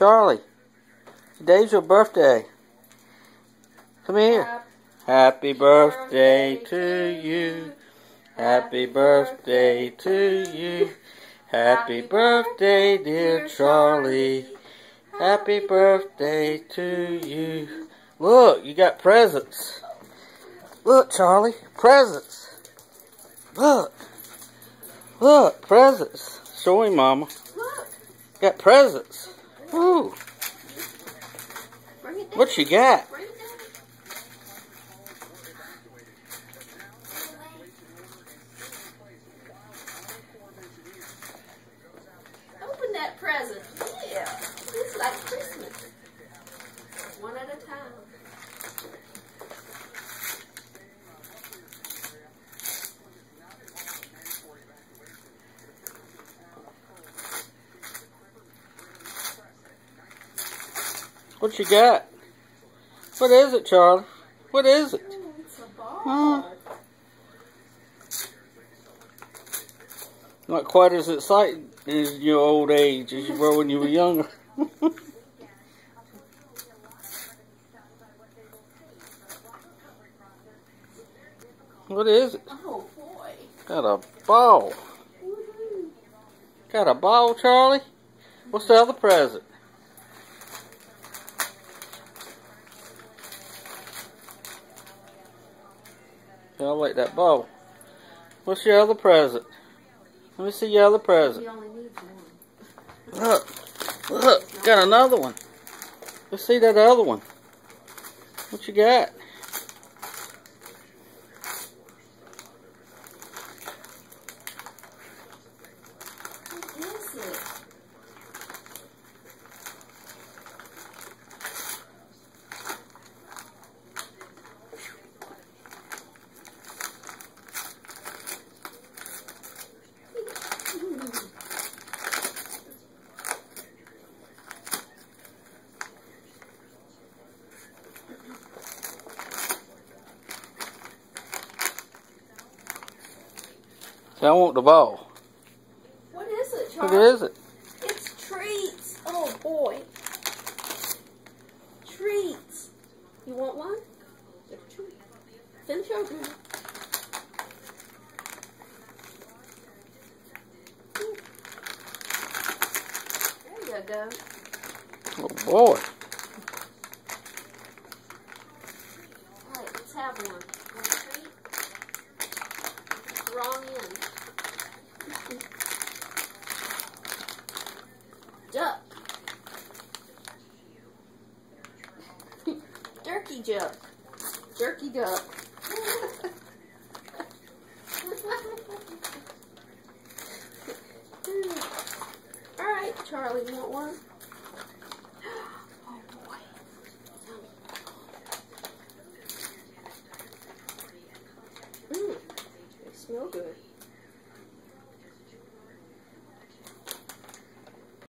Charlie, today's your birthday. Come here. Happy birthday to you. Happy birthday to you. Happy birthday, dear Charlie. Happy birthday to you. Look, you got presents. Look, Charlie, presents. Look. Look, presents. Show him, Mama. Look. Got presents. Woo. What you got? Open that present. Yeah. It's like Christmas. One at a time. What you got? What is it, Charlie? What is it? Oh, it's a ball. Not quite as exciting in your old age as you were when you were younger. What is it? Oh, boy. Got a ball. Got a ball, Charlie? What's the other present? I like that ball. What's your other present? Let me see your other present. He only needs one. Look, got another one. Let's see that other one. What you got? What is it? I want the ball. What is it, What Charlie? is it? It's treats. Oh, boy. Treats. You want one? It's a treat. Finish opening it. There you go. Oh, boy. All right, let's have one. Want a treat? Wrong end. Duck. Jerky duck. Jerky duck. All right, Charlie, you want one? Oh boy. They smell good.